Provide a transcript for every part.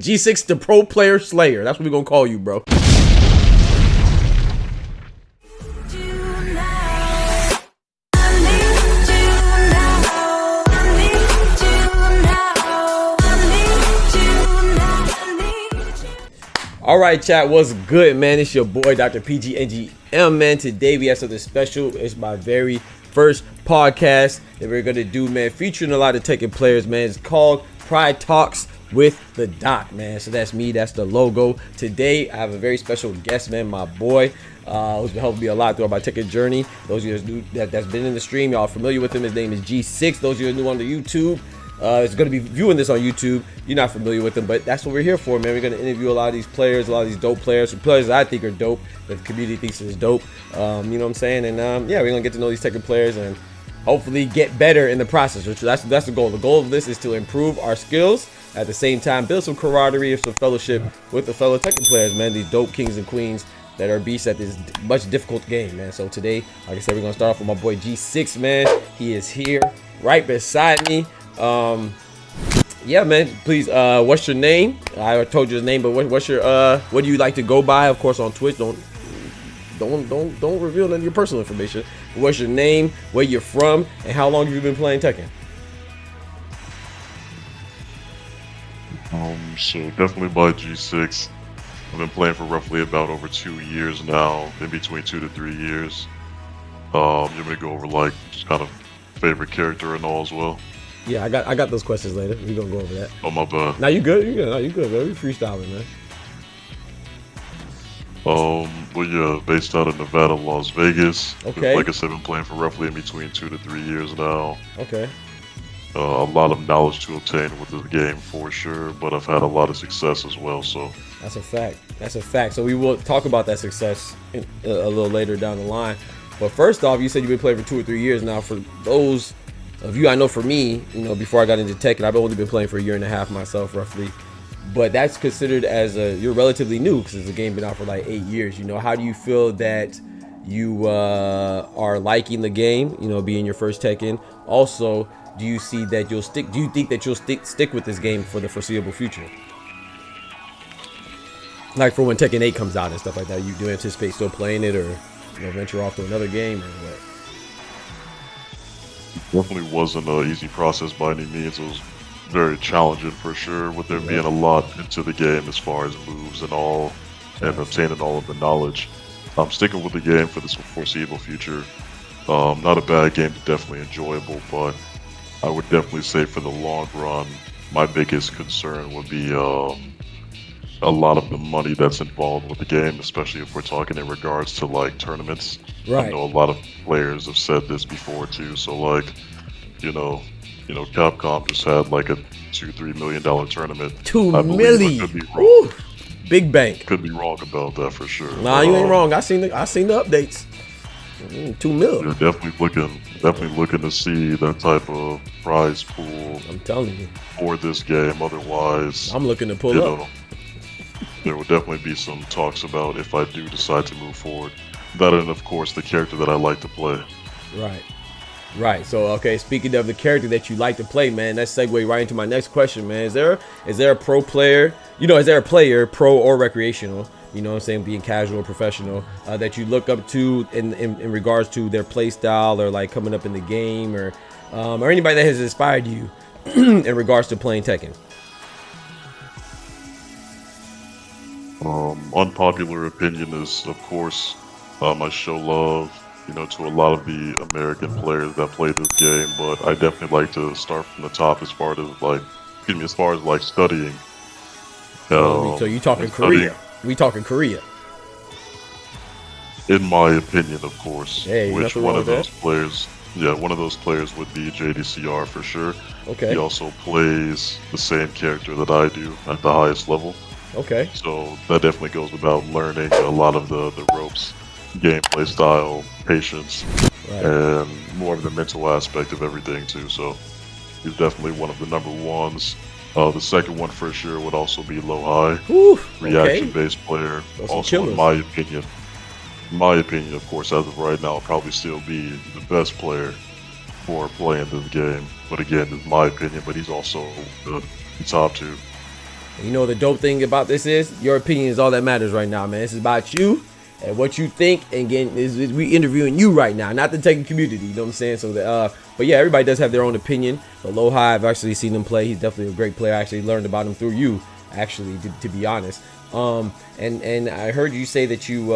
G6, the pro player Slayer. That's what we're gonna call you, bro. All right, chat, what's good, man? It's your boy, Dr. PGnGM, man. Today we have something special. It's my very first podcast that we're gonna do, man, featuring a lot of Tekken players, man. It's called Pride Talks with the Doc, man. So that's me, that's the logo. Today I have a very special guest, man, my boy, who's been helping me a lot throughout my Tekken journey. Those of you that's been in the stream, y'all familiar with him. His name is G6. Those of you new on the YouTube, it's going to be viewing this on YouTube. You're not familiar with them, but that's what we're here for, man. We're going to interview a lot of these players, a lot of these dope players, some players that I think are dope, that the community thinks is dope. You know what I'm saying? And yeah, we're going to get to know these Tekken players and hopefully get better in the process. Which that's the goal. The goal of this is to improve our skills, at the same time build some camaraderie and some fellowship with the fellow Tekken players, man. These dope kings and queens that are beasts at this much difficult game, man. So today, like I said, we're going to start off with my boy G6, man. He is here right beside me. Yeah, man, please, what's your name? I told you his name, but what's your what do you like to go by? Of course, on Twitch, don't reveal none of your personal information. What's your name, where you're from, and how long have you been playing Tekken? So definitely by G6. I've been playing for roughly about over 2 years now, in between 2 to 3 years. You want me to go over like just kind of favorite character and all as well? Yeah, I got those questions later. We're gonna go over that. Oh, my bad. Now you good? You good? No, you good, man. We freestyling, man. Well, yeah, based out of Nevada, Las Vegas. Okay. Like I said, I've been playing for roughly in between 2 to 3 years now. Okay. A lot of knowledge to obtain with this game for sure, but I've had a lot of success as well. So that's a fact. That's a fact. So we will talk about that success a little later down the line. But first off, you said you've been playing for 2 or 3 years now. For those of you, I know for me, you know, before I got into Tekken, I've only been playing for 1.5 years myself, roughly. But that's considered as you're relatively new because the game been out for like 8 years. You know, how do you feel that you are liking the game? You know, being your first Tekken. Also, do you see that you'll stick? Do you think that you'll stick with this game for the foreseeable future? Like for when Tekken 8 comes out and stuff like that, you do anticipate still playing it, or you know, venture off to another game, or what? Definitely wasn't an easy process by any means. It was very challenging for sure, with there being a lot into the game as far as moves and all, and obtaining all of the knowledge. I'm sticking with the game for this foreseeable future. Not a bad game, definitely enjoyable, but I would definitely say for the long run, my biggest concern would be a lot of the money that's involved with the game, especially if we're talking in regards to like tournaments. Right. I know a lot of players have said this before too. So like, you know, Capcom just had like a $2-3 million tournament. $2 million. Could be wrong. Ooh, big bank. Could be wrong about that for sure. Nah, you ain't wrong. I seen the updates. 2 million. You're definitely looking to see that type of prize pool. I'm telling you. For this game. Otherwise, I'm looking to pull up. There will definitely be some talks about if I do decide to move forward. That and of course the character that I like to play. Right. So okay, speaking of the character that you like to play, man, let's segue right into my next question, man. Is there a pro player? You know, is there a player, pro or recreational? You know what I'm saying, being casual or professional, that you look up to in regards to their play style, or like coming up in the game, or anybody that has inspired you in regards to playing Tekken? Unpopular opinion is, of course, I show love, you know, to a lot of the American players that play this game, but I definitely like to start from the top as far as like studying. So you talking Korea? We talking Korea? In my opinion, of course. Hey, which one of those players? Yeah, one of those players would be JDCR for sure. Okay. He also plays the same character that I do at the highest level. Okay. So that definitely goes about learning a lot of the ropes, gameplay style, patience, and more of the mental aspect of everything too. So he's definitely one of the number ones. The second one for sure would also be Low High, reaction-based player. Also, in my opinion, of course, as of right now, I'll probably still be the best player for playing this game. But again, it's my opinion. But he's also the top two. And you know the dope thing about this is your opinion is all that matters right now, man. This is about you and what you think, and again, is we interviewing you right now, not the Tekken community. You know what I'm saying? So, but yeah, everybody does have their own opinion. But Low High, I've actually seen him play. He's definitely a great player. I actually learned about him through you, actually, to be honest. And I heard you say that you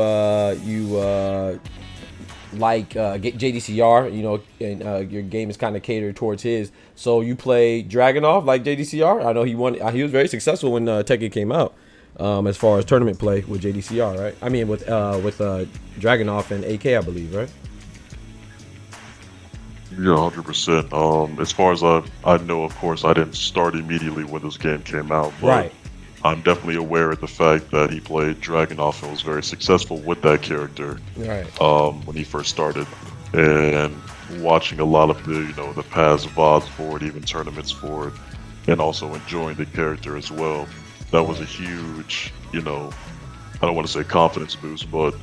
like JDCR, you know, and your game is kind of catered towards his. So you play Dragunov like JDCR? I know he won. He was very successful when Tekken came out. As far as tournament play with JDCR, right? I mean, with Dragunov and AK, I believe, right? Yeah, 100%. As far as I know, of course, I didn't start immediately when this game came out, but Right. I'm definitely aware of the fact that he played Dragunov and was very successful with that character. Right. When he first started, and watching a lot of the past VODs for it, even tournaments for it, and also enjoying the character as well. That was a huge, I don't want to say confidence boost, but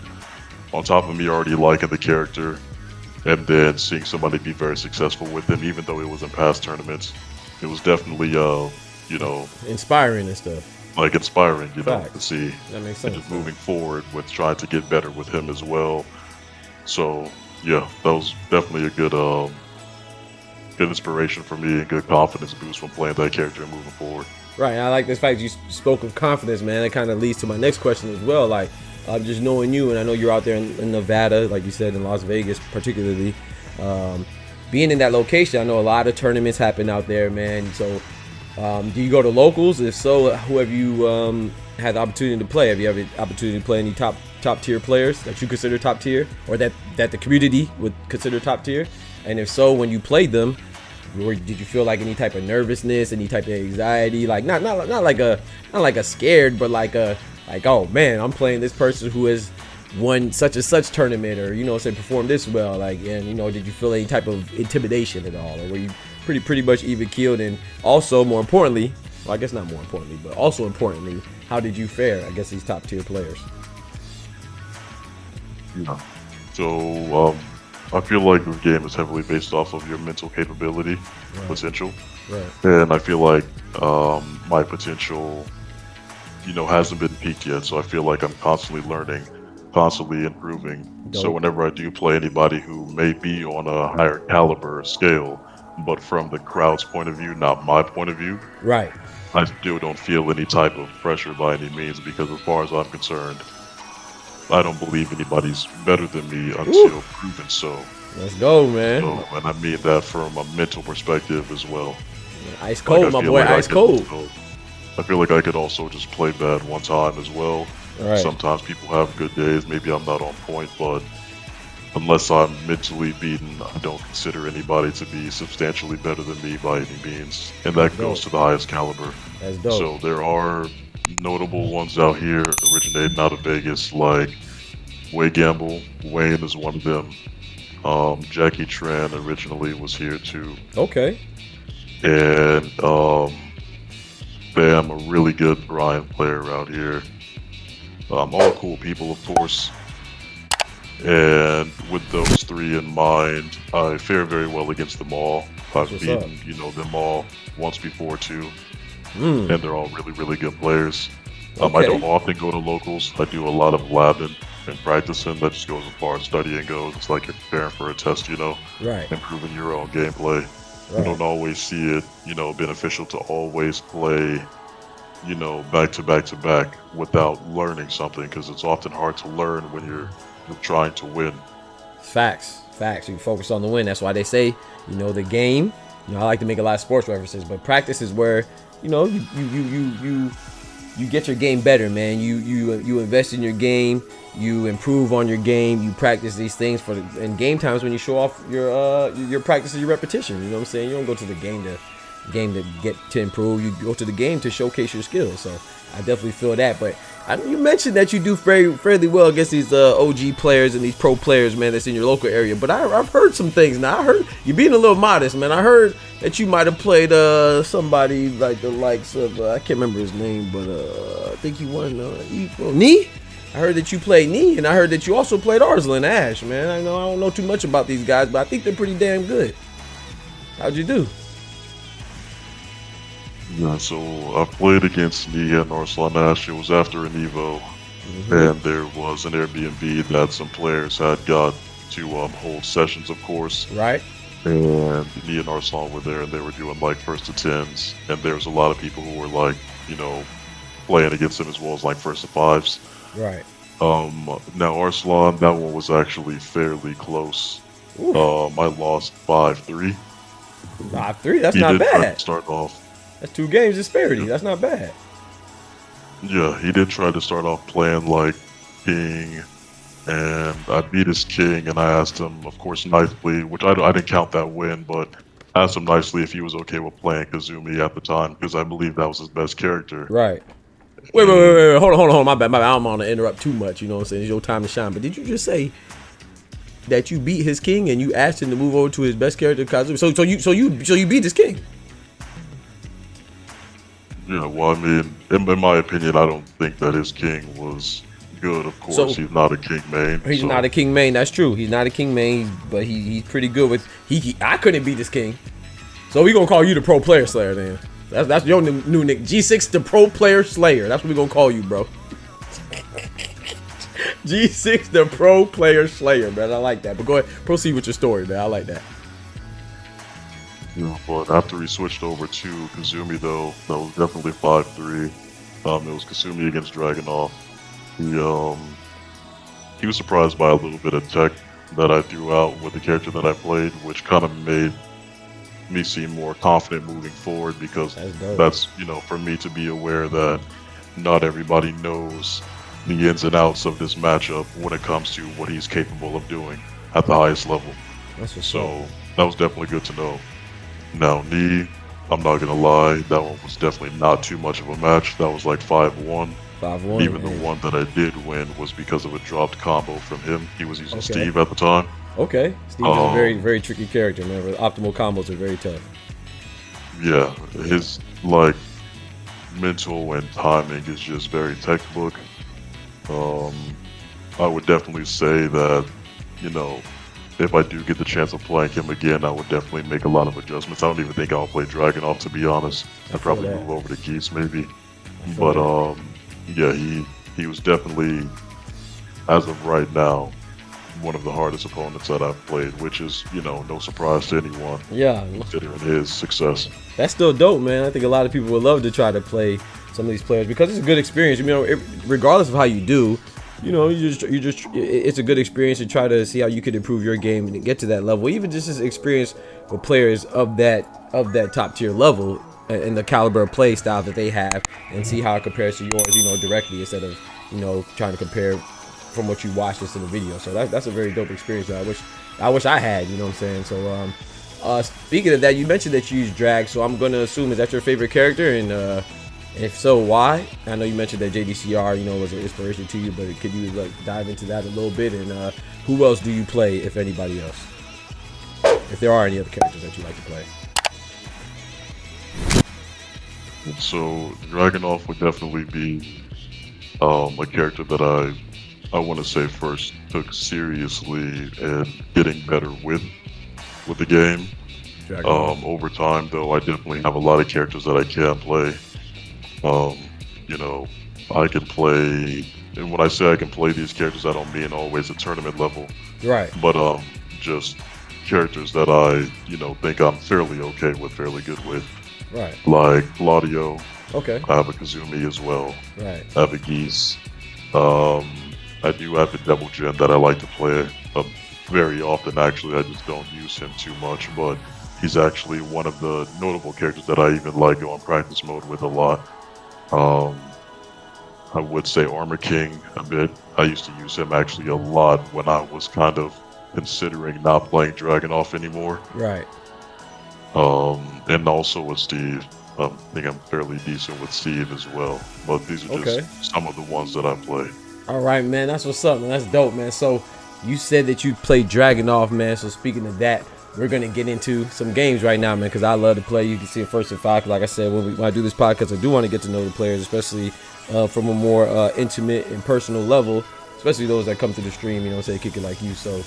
on top of me already liking the character, and then seeing somebody be very successful with him, even though it was in past tournaments, it was definitely, inspiring and stuff. like inspiring, Facts. to see. That makes And sense. just moving forward with trying to get better with him as well. So yeah, that was definitely a good inspiration for me and good confidence boost when playing that character and moving forward. Right, and I like this fact you spoke of confidence, man. It kind of leads to my next question as well. Like, just knowing you, and I know you're out there in Nevada, like you said, in Las Vegas, particularly. Being in that location, I know a lot of tournaments happen out there, man. So, do you go to locals? If so, who have you had the opportunity to play? Have you ever opportunity to play any top tier players that you consider top tier, or that the community would consider top tier? And if so, when you played them, did you feel like any type of nervousness, any type of anxiety? Like not like a scared, but like oh man, I'm playing this person who has won such and such tournament, or say performed this well. Like, and did you feel any type of intimidation at all, or were you pretty much even keeled? And also, more importantly, well, I guess not more importantly, but also importantly, how did you fare against these top tier players? Yeah. So I feel like the game is heavily based off of your mental capability, potential, Right. and I feel like my potential, hasn't been peaked yet. So I feel like I'm constantly learning, constantly improving. Dope. So whenever I do play anybody who may be on a higher caliber scale, but from the crowd's point of view, not my point of view, Right. I still don't feel any type of pressure by any means, because as far as I'm concerned, I don't believe anybody's better than me until proven so. Let's go, man. So, and I mean that from a mental perspective as well. Ice cold, Like, I my feel boy. like I Ice could cold. also- I feel like I could also just play bad one time as well. Right. Sometimes people have good days. Maybe I'm not on point, but unless I'm mentally beaten, I don't consider anybody to be substantially better than me by any means. And that goes to the highest caliber. That's dope. So there are notable ones out here originating out of Vegas, like Way Gamble. Wayne is one of them. Jackie Tran originally was here too. Okay. And Bam, a really good Brian player out here. All cool people, of course. And with those three in mind, I fare very well against them all. I've What's beaten, them all once before too. Mm. And they're all really, really good players. I Okay. don't often go to locals. I do a lot of labbing and practicing. That just goes as far as studying goes. It's like you're preparing for a test, Right. improving your own gameplay. I Right. don't always see it, beneficial to always play, back to back to back without learning something, because it's often hard to learn when you're trying to win. Facts. You focus on the win. That's why they say, the game. I like to make a lot of sports references, but practice is where, you get your game better, man. You invest in your game. You improve on your game. You practice these things in game times when you show off your practice and your repetition. You know what I'm saying? You don't go to the game to get to improve. You go to the game to showcase your skills. So I definitely feel that. But you mentioned that you do fairly well against these OG players and these pro players, man, that's in your local area. But I've heard some things now. I heard you're being a little modest, man. I heard that you might have played somebody like the likes of I can't remember his name, but I think he won Knee. I heard that you played Knee, and I heard that you also played Arslan Ash, man. I don't know too much about these guys, but I think they're pretty damn good. How'd you do? Yeah, so I played against Nia and Arslan Ash. It was after an Evo, and there was an Airbnb that some players had got to hold sessions, of course. Right. And Nia and Arslan were there, and they were doing like first to tens, and there was a lot of people who were like, playing against him as well as like first to fives. Right. Now Arslan, that one was actually fairly close. Ooh. I lost 5-3. 5-3. That's He not did try bad. to start off. That's 2 games disparity. That's not bad. Yeah, he did try to start off playing like king, and I beat his king, and I asked him, of course, nicely, which I didn't count that win, but asked him nicely if he was okay with playing Kazumi at the time, because I believe that was his best character. Right. Wait. Hold on. My bad. I don't want to interrupt too much. You know what I'm saying? It's your time to shine. But did you just say that you beat his king and you asked him to move over to his best character, Kazumi? So you beat his king? Yeah, well, I mean, in my opinion, I don't think that his king was good. Of course, So- he's not a king main. He's not a king main. That's true. He's not a king main, but he's pretty good with. I couldn't beat his king, so we gonna call you the pro player slayer then. That's your new nick. G6 the pro player slayer. That's what we gonna call you, bro. G6 the pro player slayer, man. I like that. But go ahead, proceed with your story, man. I like that. Yeah, but after he switched over to Kazumi, though, that was definitely 5-3. It was Kazumi against Dragunov. He was surprised by a little bit of tech that I threw out with the character that I played, which kind of made me seem more confident moving forward, because that's for me to be aware that not everybody knows the ins and outs of this matchup when it comes to what he's capable of doing at the highest level. So that was definitely good to know. Now, Knee, I'm not gonna lie, that one was definitely not too much of a match. That was like 5-1. 5-1. Even the one that I did win was because of a dropped combo from him. He was using Steve at the time. Okay, Steve is a very, very tricky character, man. Optimal combos are very tough. Yeah, his like mental and timing is just very textbook. I would definitely say that, if I do get the chance of playing him again, I would definitely make a lot of adjustments. I don't even think I'll play Dragunov, to be honest. I'd probably move over to Geese maybe. But yeah, he was definitely, as of right now, one of the hardest opponents that I've played, which is, no surprise to anyone. Yeah, considering his success. That's still dope, man. I think a lot of people would love to try to play some of these players because it's a good experience. Regardless of how you do, it's a good experience to try to see how you could improve your game and get to that level. Even just as experience with players of that top tier level and the caliber of play style that they have, and see how it compares to yours, directly, instead of trying to compare from what you watched just in the video. So that's a very dope experience that I wish I had. You know what I'm saying? So speaking of that, you mentioned that you use drag, so I'm gonna assume, is that your favorite character, and if so, why? I know you mentioned that JDCR, was an inspiration to you, but could you dive into that a little bit? And who else do you play, if anybody else? If there are any other characters that you like to play. So Dragunov would definitely be a character that I want to say first took seriously and getting better with the game. Over time, though, I definitely have a lot of characters that I can play. I can play, and when I say I can play these characters, I don't mean always a tournament level. Right. But just characters that I, think I'm fairly okay with, fairly good with. Right. Like Claudio. Okay. I have a Kazumi as well. Right. I have a Geese. I do have a double gen that I like to play very often, actually. I just don't use him too much, but he's actually one of the notable characters that I even like going practice mode with a lot. I would say Armor King a bit. I used to use him actually a lot when I was kind of considering not playing Dragunov anymore. Right. And also with Steve. I think I'm fairly decent with Steve as well. But these are just some of the ones that I play. All right, man. That's what's up, man. That's dope, man. So you said that you played Dragunov, man. So speaking of that, we're going to get into some games right now, man, because I love to play. You can see it first and five. Like I said, when I do this podcast, I do want to get to know the players, especially from a more intimate and personal level. especially those that come to the stream, you know, say kick it like you. So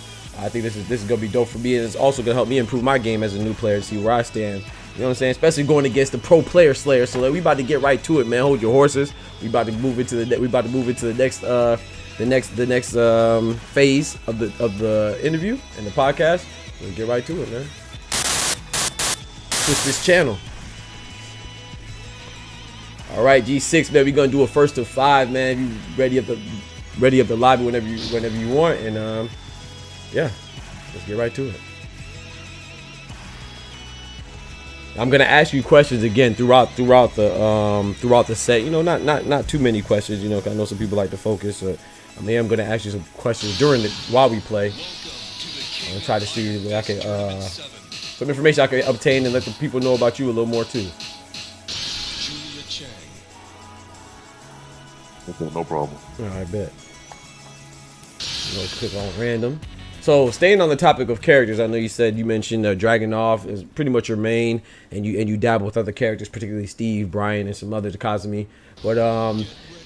I think this is gonna be dope for me, and it's also gonna help me improve my game as a new player to see where I stand. You know what I'm saying? Especially going against the pro player Slayer. So like, we about to get right to it, man. Hold your horses. We about to move into the next phase of the interview and the podcast. So get right to it, man. Switch this channel. All right, G6, man. We're gonna do a first to 5, man. You ready up the lobby whenever you want, and yeah, let's get right to it. I'm gonna ask you questions again throughout the set. You know, not too many questions. You know, 'cause I know some people like to focus. I'm gonna ask you some questions while we play. I'm gonna try to see if I can some information I can obtain and let the people know about you a little more too. Okay, no problem. All right, bet. Click on random. So staying on the topic of characters, I know you mentioned Dragunov is pretty much your main, and you dabble with other characters, particularly Steve, Brian, and some others, Kazumi. But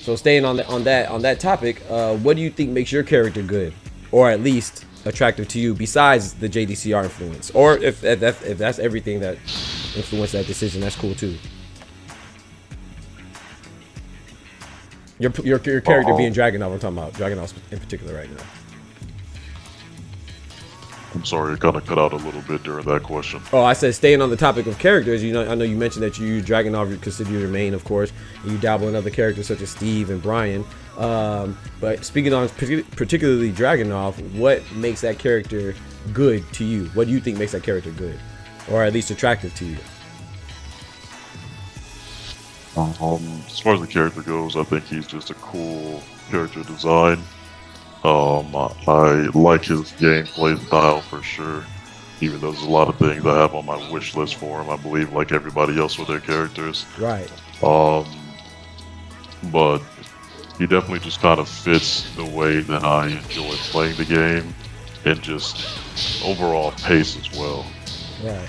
so staying on that topic, what do you think makes your character good, or at least attractive to you, besides the JDCR influence, or if that's everything that influenced that decision, that's cool too. Your character being Dragunov, I'm talking about Dragunov in particular right now. I'm sorry, it kind of cut out a little bit during that question. Oh, I said staying on the topic of characters. You know, I know you mentioned that you use Dragunov, you consider your main, of course, and you dabble in other characters such as Steve and Brian. But speaking on particularly Dragunov, what makes that character good to you? What do you think makes that character good, or at least attractive to you? As far as the character goes, I think he's just a cool character design. I like his gameplay style for sure, even though there's a lot of things I have on my wish list for him, I believe, like everybody else with their characters. Right. But he definitely just kind of fits the way that I enjoy playing the game, and just overall pace as well. Right.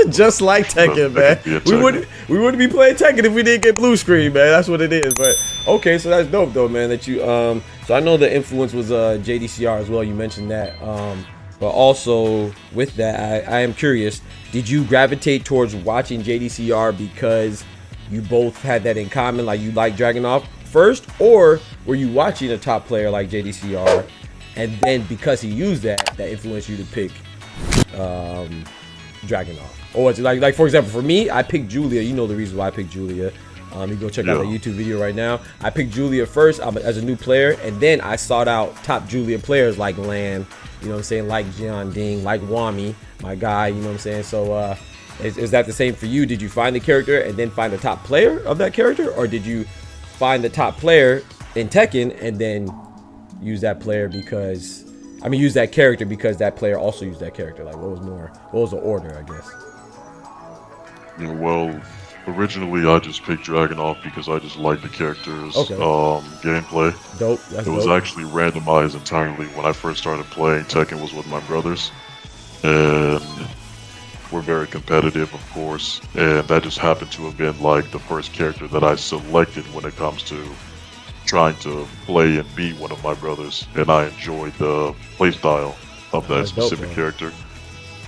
Just like Tekken, man. We wouldn't be playing Tekken if we didn't get blue screen, man. That's what it is. But okay, so that's dope though, man. That you so I know the influence was JDCR as well. You mentioned that. But also with that, I am curious. Did you gravitate towards watching JDCR because you both had that in common, like you like Dragunov first, or were you watching a top player like JDCR, and then because he used that influenced you to pick Dragunov? Or it's like for example, for me, I picked Julia. You know the reason why I picked Julia. You go check out the YouTube video right now. I picked Julia first as a new player, and then I sought out top Julia players like Lan, you know what I'm saying, like Jian Ding, like Wami, my guy, you know what I'm saying. So is that the same for you? Did you find the character and then find the top player of that character, or did you find the top player in Tekken and then use that player because use that character because that player also used that character? Like, what was the order, I guess? Yeah, well, originally I just picked Dragunov because I just liked the character's gameplay. Dope. It was actually randomized entirely. When I first started playing, Tekken was with my brothers, and we're very competitive, of course, and that just happened to have been like the first character that I selected when it comes to trying to play and be one of my brothers, and I enjoyed the playstyle of that specific character.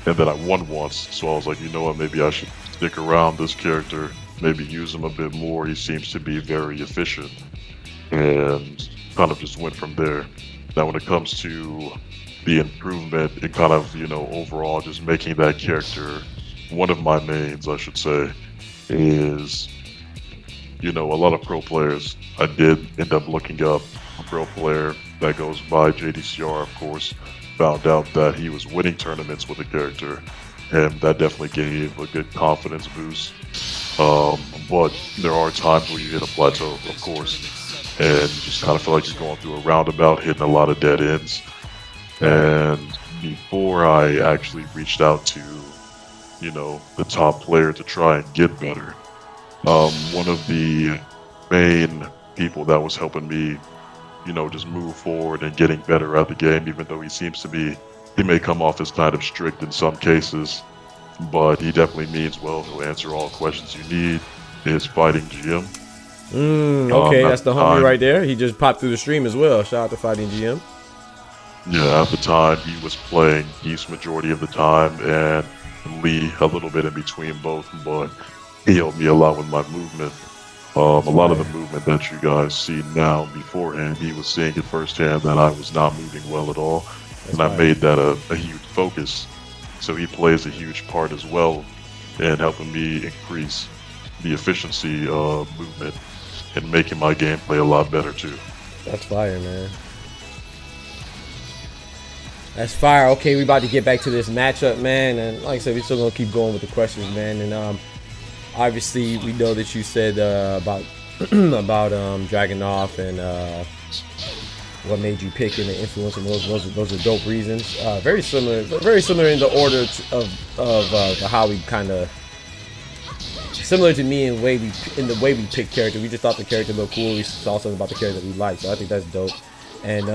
And then I won once, so I was like, you know what, maybe I should stick around this character, maybe use him a bit more. He seems to be very efficient, and kind of just went from there. Now when it comes to the improvement and kind of, you know, overall just making that character one of my mains, I should say, is, you know, a lot of pro players. I did end up looking up a pro player that goes by JDCR, of course, found out that he was winning tournaments with the character, and that definitely gave a good confidence boost. But there are times where you hit a plateau, of course, and you just kind of feel like you're going through a roundabout, hitting a lot of dead ends. And before I actually reached out to, you know, the top player to try and get better, one of the main people that was helping me, you know, just move forward and getting better at the game, even though he may come off as kind of strict in some cases, but he definitely means well. He'll answer all questions you need, is Fighting GM. Okay, that's the homie time, right there. He just popped through the stream as well. Shout out to Fighting GM. Yeah, at the time he was playing East majority of the time and Lee a little bit in between both, but he helped me a lot with my movement. A lot of the movement that you guys see now beforehand, he was seeing it firsthand that I was not moving well at all, and I made that a huge focus. So he plays a huge part as well in helping me increase the efficiency of movement and making my gameplay a lot better too. That's fire, man. That's fire. Okay, we about to get back to this matchup, man. And like I said, we're still gonna keep going with the questions, man. And obviously, we know that you said about about Dragunov and what made you pick and the influence, and those are dope reasons. Very similar in the order of how we kind of similar to me in the way we pick character. We just thought the character looked cool. We saw something about the character that we liked, so I think that's dope. And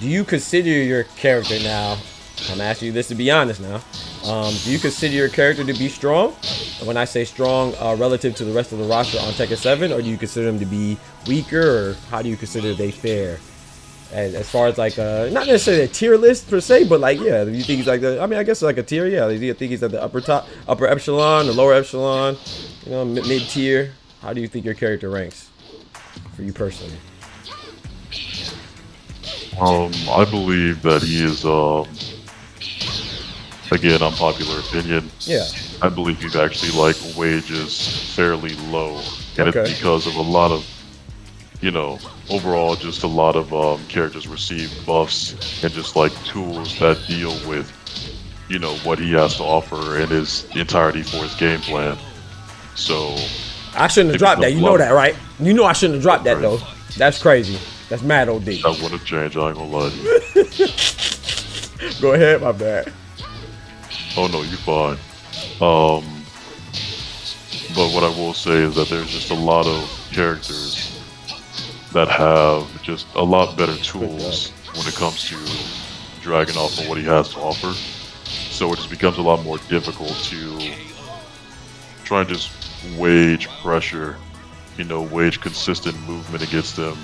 do you consider your character now? I'm asking you this to be honest now. Do you consider your character to be strong? When I say strong, relative to the rest of the roster on Tekken 7, or do you consider them to be weaker, or how do you consider they fare? As far as like not necessarily a tier list per se, but like yeah, do you think he's like I mean, I guess like a tier, yeah. Do you think he's at the upper echelon, the lower echelon, you know, mid tier? How do you think your character ranks for you personally? I believe that he is, again, unpopular opinion. Yeah. I believe he's actually like wages fairly low, and it's because of a lot of, you know, overall just a lot of characters receive buffs and just like tools that deal with, you know, what he has to offer in his entirety for his game plan. So I shouldn't have dropped that. You know that, right? You know I shouldn't have dropped that though. That's crazy. That's mad OD. That would have changed, I ain't gonna lie to you. Go ahead, my bad. Oh no, you're fine. But what I will say is that there's just a lot of characters that have just a lot better tools when it comes to Dragunov and what he has to offer. So it just becomes a lot more difficult to try and just wage pressure, you know, wage consistent movement against them.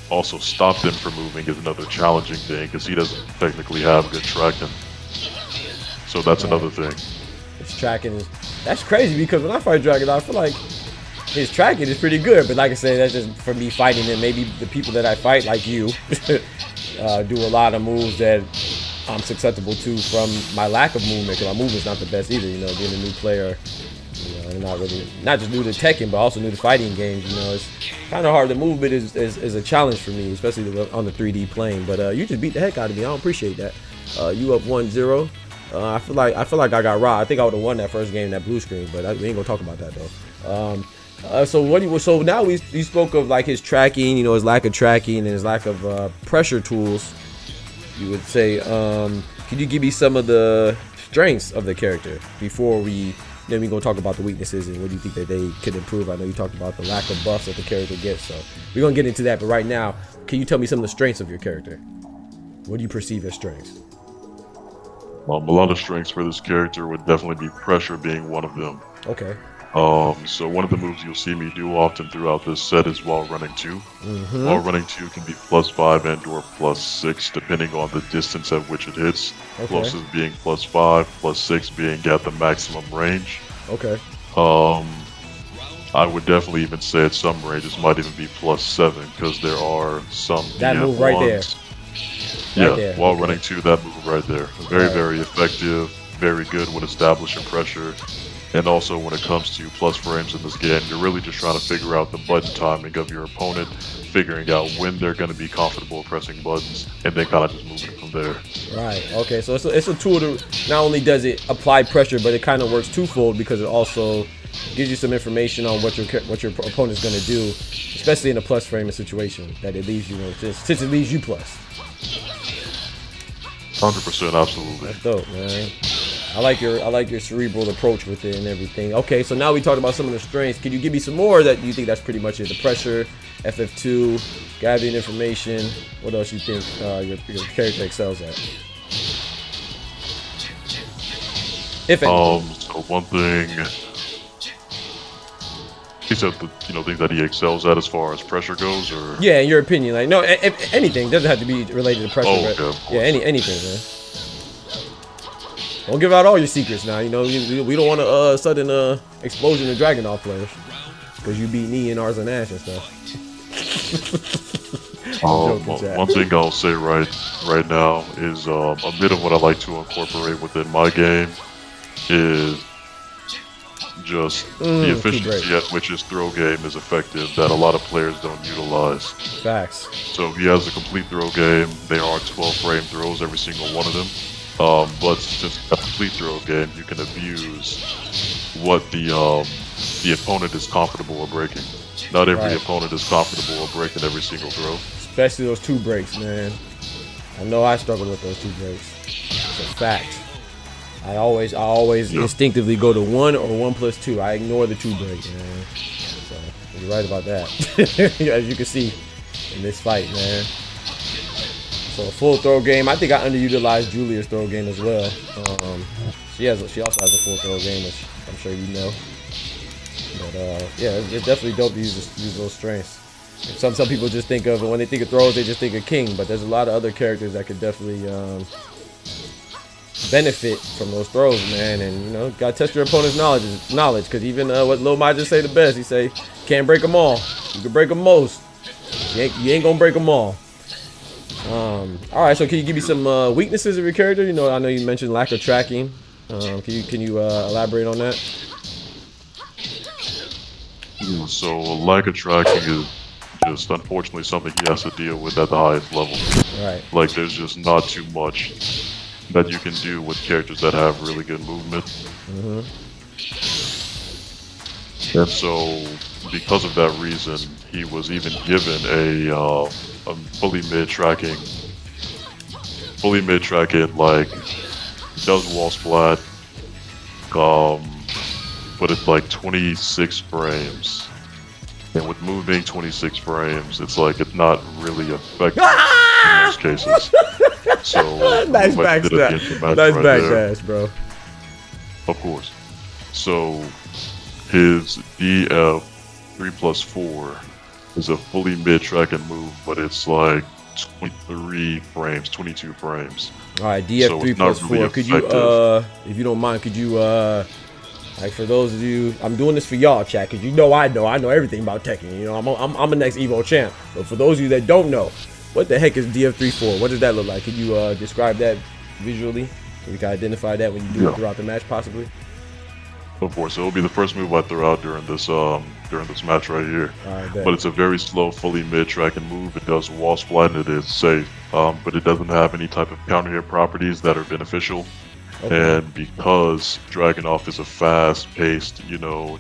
Also stop them from moving is another challenging thing because he doesn't technically have good tracking. So that's another thing. His tracking is that's crazy because when I fight Dragunov, I feel like his tracking is pretty good. But like I said, that's just for me fighting him. Maybe the people that I fight, like you, do a lot of moves that I'm susceptible to from my lack of movement. Because my movement's not the best either. You know, being a new player. You know, not just new to Tekken, but also new to fighting games. You know, it's kind of hard. The movement is a challenge for me, especially on the 3D plane. But you just beat the heck out of me. I don't appreciate that. You up 1-0. I feel like I got robbed. I think I would have won that first game, that blue screen. But we ain't gonna talk about that though. So now we spoke of like his tracking. You know, his lack of tracking and his lack of pressure tools. You would say, can you give me some of the strengths of the character before then we're going to talk about the weaknesses and what do you think that they could improve. I know you talked about the lack of buffs that the character gets, so we're going to get into that. But right now, can you tell me some of the strengths of your character? What do you perceive as strengths? A lot of strengths for this character would definitely be pressure being one of them. Okay. So one of the moves you'll see me do often throughout this set is while running 2. While running 2 can be +5 and or +6 depending on the distance at which it hits. Closest being +5, +6 being at the maximum range. Okay. I would definitely even say at some ranges might even be +7 because there are some that move right there. Yeah, while running 2, that move right there. Very effective, very good with establishing pressure. And also when it comes to plus frames in this game, you're really just trying to figure out the button timing of your opponent, figuring out when they're going to be comfortable pressing buttons, and then kind of just moving from there. Right, okay, so it's a tool to, not only does it apply pressure, but it kind of works twofold because it also gives you some information on what your opponent's going to do, especially in a plus framing situation, that it leaves you in, since it leaves you plus. 100%, absolutely. That's dope, man. I like your cerebral approach with it and everything. Okay, so now we talked about some of the strengths. Can you give me some more that you think that's pretty much it? The pressure, FF2, gathering information. What else you think your character excels at? If anything. So one thing, he's said the things that he excels at as far as pressure goes, or Yeah, in your opinion, like no, anything doesn't have to be related to pressure. Oh, but okay, of course. yeah, anything, man. Don't give out all your secrets now. You know, we don't want a sudden explosion of Dragunov players because you beat Knee and Ars and Ash and stuff. one thing I'll say right now is a bit of what I like to incorporate within my game is just the efficiency at which his throw game is effective that a lot of players don't utilize. Facts. So he has a complete throw game. They are 12-frame throws, every single one of them. But since a complete throw game, you can abuse what the opponent is comfortable with breaking. Not every opponent is comfortable with breaking every single throw. Especially those 2 breaks, man. I know I struggle with those 2 breaks. It's a fact. I always instinctively go to 1 or 1+2. I ignore the 2 break, man. So you're right about that. As you can see in this fight, man. So a full throw game. I think I underutilized Julia's throw game as well. She also has a full throw game, which I'm sure you know. But yeah, it's definitely dope to use those strengths. And some people just think of, when they think of throws, they just think of King. But there's a lot of other characters that could definitely benefit from those throws, man. And gotta test your opponent's knowledge. Because even what Lil Ma just say the best, he say, can't break them all. You can break them most. You ain't gonna break them all. All right, so can you give me some weaknesses of your character? I know you mentioned lack of tracking. Can you elaborate on that? So lack of tracking is just unfortunately something he has to deal with at the highest level. Right. Like there's just not too much that you can do with characters that have really good movement. And so because of that reason, he was even given a fully mid tracking, like does wall splat, but it's like 26 frames. And with moving 26 frames, it's like it's not really effective in most cases. So nice backdash. Nice backdash, bro. Of course. So his DF 3+4 is a fully mid-tracking move, but it's like 23 frames, 22 frames. All right, DF So 3+4. really could you, if you don't mind, could you, like for those of you, I'm doing this for y'all, chat, because I know everything about Tekken. I'm a next Evo champ. But for those of you that don't know, what the heck is DF 3+4? What does that look like? Can you describe that visually? So we can identify that when you do it throughout the match, possibly. Of course, it'll be the first move I throw out during this match right here. But it's a very slow, fully mid-tracking move. It does wall splat and it is safe, but it doesn't have any type of counter hit properties that are beneficial. Okay. And because Dragunov is a fast-paced,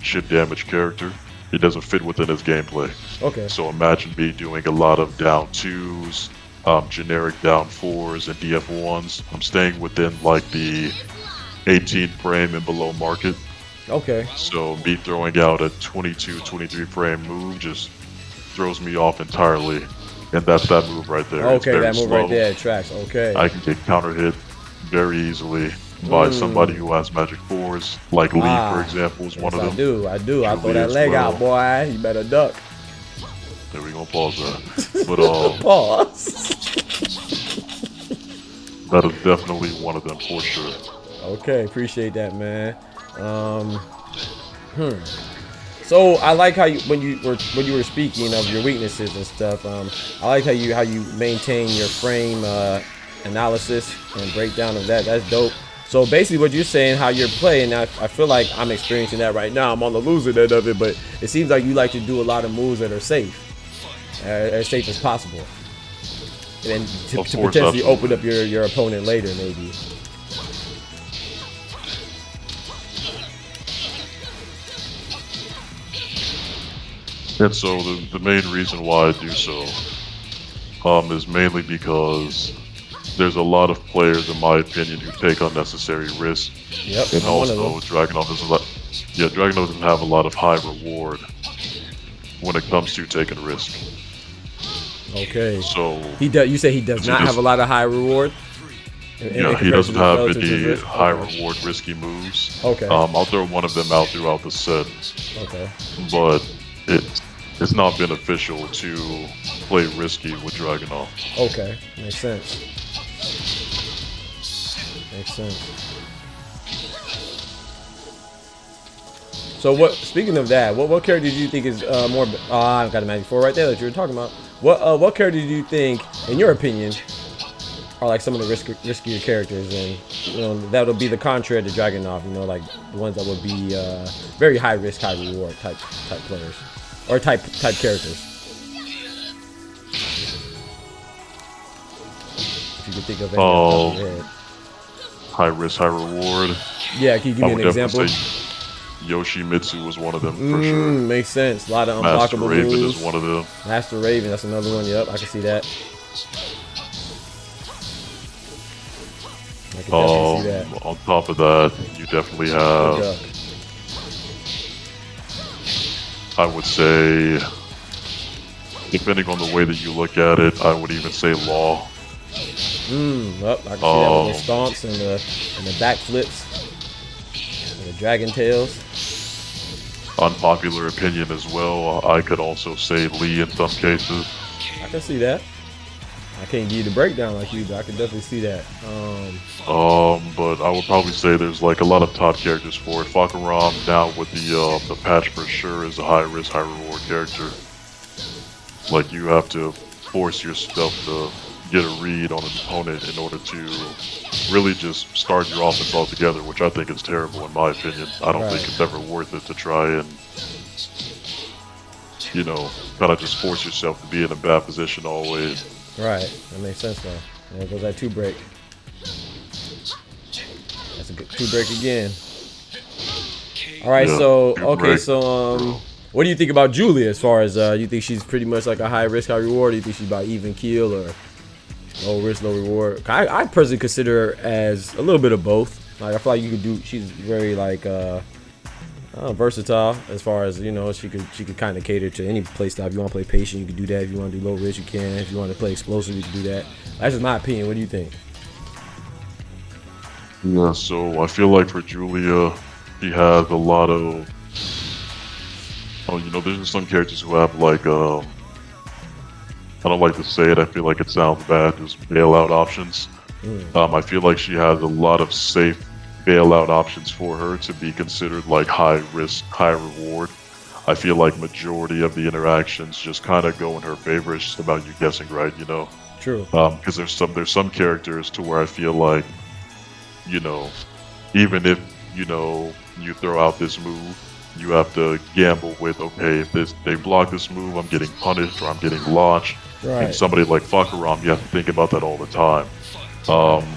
chip damage character, it doesn't fit within his gameplay. Okay. So imagine me doing a lot of down 2s, generic down 4s, and DF1s. I'm staying within like the 18 frame and below market. Okay. So me throwing out a 22, 23 frame move just throws me off entirely. And that's that move right there. Okay, that move right there tracks. Okay. I can get counter hit very easily by somebody who has magic 4s, like Lee, for example, is one of them. I do. I throw that leg out, boy. You better duck. There we go. Pause that. But pause. That is definitely one of them for sure. Okay, appreciate that, man. So I like how when you were speaking of your weaknesses and stuff. I like how you maintain your frame analysis and breakdown of that. That's dope. So basically, what you're saying, how you're playing, I feel like I'm experiencing that right now. I'm on the loser end of it, but it seems like you like to do a lot of moves that are safe, as safe as possible, and to potentially open up your opponent later, maybe. And so the main reason why I do so is mainly because there's a lot of players, in my opinion, who take unnecessary risks. Yep. And also, Dragunov doesn't have a lot of high reward when it comes to taking risk. Okay. So you say he does not have a lot of high reward. Yeah, he doesn't have any high reward risky moves. Okay. I'll throw one of them out throughout the set. Okay. But it's not beneficial to play risky with Dragunov. Okay, makes sense. Makes sense. So what? Speaking of that, what character do you think is more? I've got a Magic 4 right there that you were talking about. What character do you think, in your opinion, are like some of the riskier characters, and you know that'll be the contrary to Dragunov? You know, like the ones that would be very high risk, high reward type players or type characters. If you could think of any off the top of your head. High risk, high reward. Yeah, can you give me an example? Yoshimitsu was one of them for sure. Makes sense. A lot of Master unblockable Raven moves. is one of them. Master Raven, that's another one. Yep, I can see that. I can definitely see that. On top of that, you definitely have. I would say, depending on the way that you look at it, I would even say Law. Well, I can see that with the stomps and the backflips and the dragon tails. Unpopular opinion as well. I could also say Lee in some cases. I can see that. I can't give you the breakdown like you, but I can definitely see that. But I would probably say there's like a lot of top characters for it. Fakaram now with the patch for sure is a high risk, high reward character. Like you have to force yourself to get a read on an opponent in order to really just start your offense altogether, which I think is terrible in my opinion. I don't think it's ever worth it to try and, you know, kind of just force yourself to be in a bad position always. Right, that makes sense though. And there goes that 2-break. That's a good 2-break again. All right, Yeah, so break. what do you think about Julia? As far as you think she's pretty much like a high risk, high reward? Do you think she's about even keel or low risk, low reward? I personally consider her as a little bit of both. Like I feel like you could do. She's very like versatile as far as, you know, she could kind of cater to any play style. If you want to play patient, you can do that. If you want to do low risk, you can. If you want to play explosive, you can do that. That's just my opinion. What do you think? Yeah, so I feel like for Julia, she has a lot of, you know, there's some characters who have like, I don't like to say it, I feel like it sounds bad, just bailout options. I feel like she has a lot of safe bailout options for her to be considered like high risk, high reward. I feel like majority of the interactions just kind of go in her favor. It's just about you guessing right, you know. True. Because there's some characters to where I feel like, you know, even if, you know, you throw out this move, you have to gamble with, okay, if they block this move, I'm getting punished or I'm getting launched. Right. And somebody like Fakaram, you have to think about that all the time.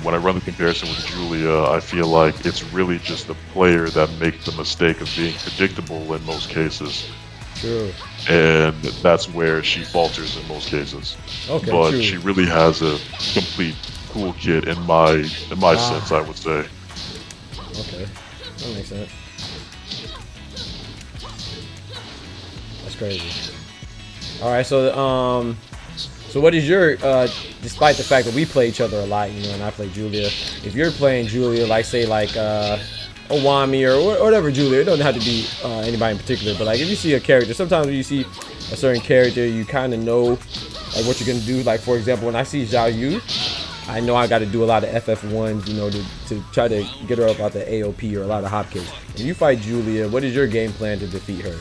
When I run the comparison with Julia, I feel like it's really just the player that makes the mistake of being predictable in most cases. True. And that's where she falters in most cases. Okay, but true. she really has a complete toolkit in my sense, I would say. Okay, that makes sense. That's crazy. All right, so what is your, despite the fact that we play each other a lot, you know, and I play Julia, if you're playing Julia, like say like Owami or whatever Julia, it doesn't have to be anybody in particular, but like if you see a character, sometimes when you see a certain character, you kind of know like what you're gonna do. Like for example, when I see Xiao Yu, I know I got to do a lot of FF1s, you know, to try to get her up out the AOP or a lot of hopkicks. When you fight Julia, what is your game plan to defeat her?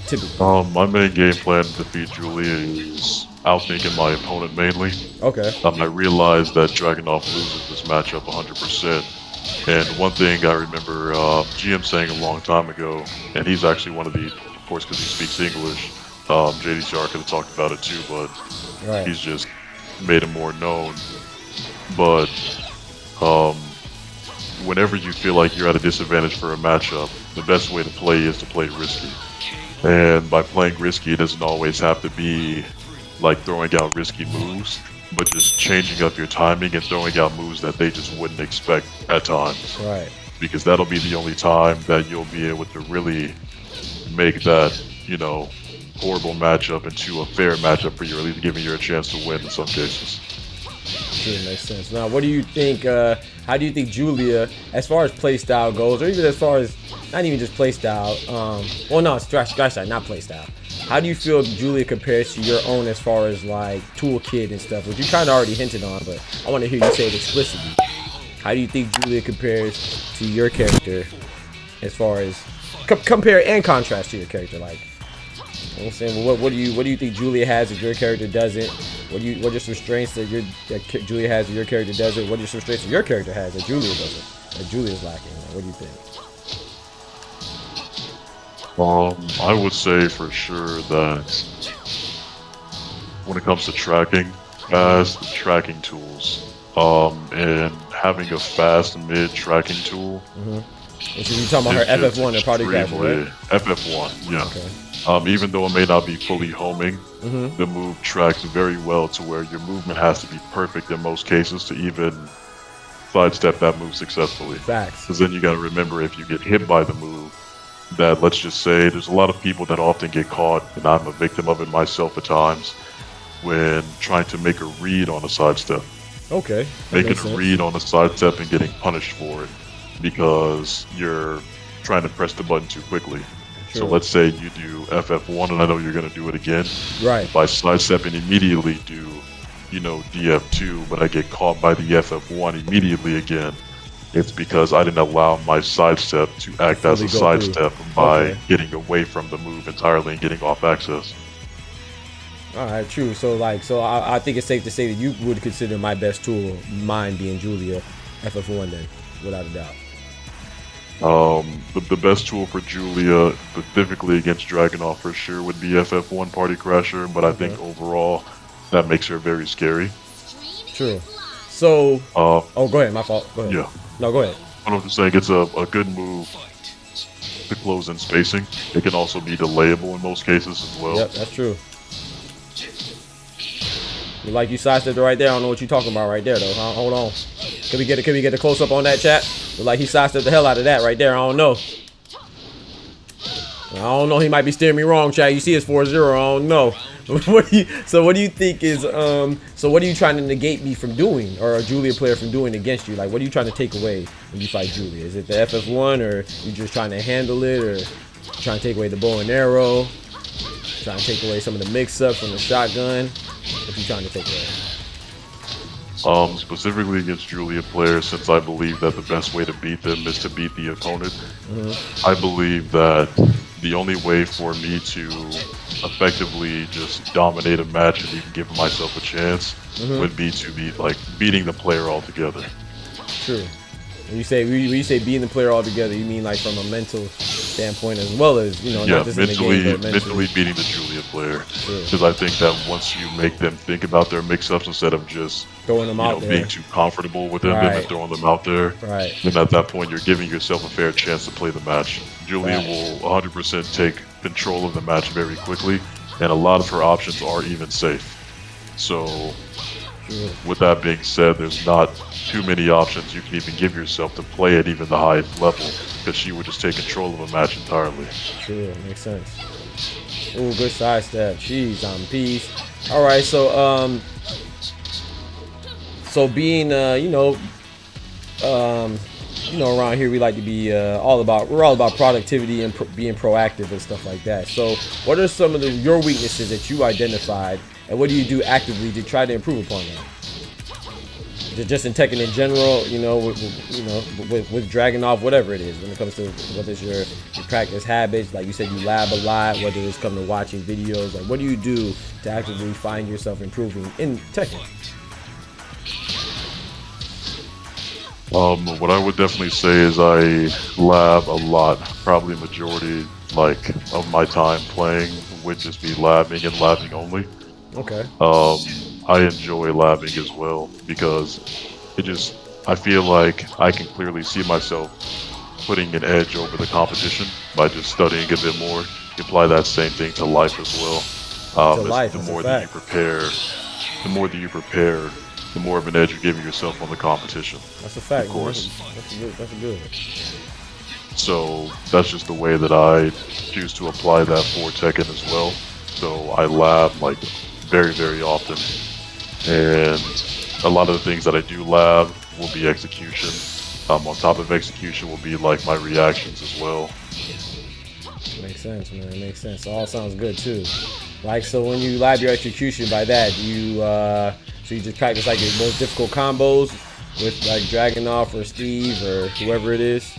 Typically. My main game plan to defeat Julia is outthinking my opponent mainly. Okay. I realized that Dragunov loses this matchup 100%. And one thing I remember GM saying a long time ago, and he's actually one of the, of course, because he speaks English, JDCR could have talked about it too, but right. He's just made it more known. But whenever you feel like you're at a disadvantage for a matchup, the best way to play is to play risky. And by playing risky, it doesn't always have to be like throwing out risky moves, but just changing up your timing and throwing out moves that they just wouldn't expect at times. Right. Because that'll be the only time that you'll be able to really make that, you know, horrible matchup into a fair matchup for you, or at least giving you a chance to win in some cases. Sure, makes sense. Now, what do you think, how do you think Julia, as far as play style goes, or even as far as not even just play style. Well, no, scratch that, not play style. How do you feel Julia compares to your own as far as like toolkit and stuff, which you kind of already hinted on, but I want to hear you say it explicitly. How do you think Julia compares to your character as far as compare and contrast to your character? Like, you know what I'm saying, well, what do you think Julia has that your character doesn't? What are some strengths that Julia has that your character doesn't? What are some strengths that your character has that Julia doesn't? That Julia's lacking? Like, what do you think? I would say for sure that when it comes to tracking, fast tracking tools, and having a fast mid tracking tool. And so you're talking about her FF1 and Party Crasher, right? FF1, yeah. Okay. Even though it may not be fully homing, the move tracks very well to where your movement has to be perfect in most cases to even sidestep that move successfully. Facts. Because then you got to remember, if you get hit by the move, that, let's just say, there's a lot of people that often get caught, and I'm a victim of it myself at times, when trying to make a read on a sidestep. Okay. Making a read on a sidestep and getting punished for it because you're trying to press the button too quickly. Sure. So let's say you do FF1, and I know you're going to do it again. Right. By sidestepping, immediately do, DF2, but I get caught by the FF1 immediately again. It's because I didn't allow my sidestep to act as a sidestep by getting away from the move entirely and getting off access. All right, true. So I think it's safe to say that you would consider my best tool, mine being Julia, FF1 then, without a doubt. The best tool for Julia, specifically against Dragunov for sure, would be FF1 Party Crasher, but I think overall that makes her very scary. True. So, oh, go ahead, my fault. Go ahead. Yeah. No, go ahead. I'm just saying it's a good move to close in spacing. It can also be delayable in most cases as well. Yep, that's true. You sidestepped it right there. I don't know what you're talking about right there, though. Hold on. Can we get a close up on that, chat? Like he sidestepped the hell out of that right there. I don't know. He might be steering me wrong, chat. You see it's 4-0. I don't know. What do you think is so what are you trying to negate me from doing, or a Julia player from doing against you? Like, what are you trying to take away when you fight Julia? Is it the FF1, or you just trying to handle it, or trying to take away the bow and arrow, trying to take away some of the mix-ups from the shotgun? What you trying to take away? Specifically against Julia players, since I believe that the best way to beat them is to beat the opponent, I believe that the only way for me to effectively just dominate a match and even give myself a chance would be to be like beating the player altogether. True. When you say beating the player altogether, you mean like from a mental standpoint as well as, not just mentally, in the game, but mentally beating the Julia player. Because I think that once you make them think about their mix-ups instead of just throwing them out there, being too comfortable with them and throwing them out there, then at that point you're giving yourself a fair chance to play the match. Julia will 100% take control of the match very quickly, and a lot of her options are even safe. So with that being said, there's not too many options you can even give yourself to play at even the highest level, because she would just take control of a match entirely. True, makes sense. Ooh, good sidestep. Jeez, on peace. All right, so being around here we like to be all about productivity and being proactive and stuff like that. So what are some of your weaknesses that you identified, and what do you do actively to try to improve upon that? Just in Tekken in general, with Dragunov, whatever it is, when it comes to whether it's your practice habits, like you said, you lab a lot, whether it's come to watching videos, like what do you do to actively find yourself improving in Tekken? What I would definitely say is I lab a lot, probably majority of my time playing would just be labbing and labbing only. Okay. I enjoy labbing as well because I feel like I can clearly see myself putting an edge over the competition by just studying a bit more. You apply that same thing to life as well. The more that you prepare, the more of an edge you're giving yourself on the competition. That's a fact. Of course. That's a good. So that's just the way that I choose to apply that for Tekken as well. So I lab very, very often. And a lot of the things that I do lab will be execution. On top of execution will be like my reactions as well. Makes sense, man. Makes sense. All sounds good too. Like, so when you lab your execution by that, you so you just practice like your most difficult combos with like Dragunov or Steve or whoever it is.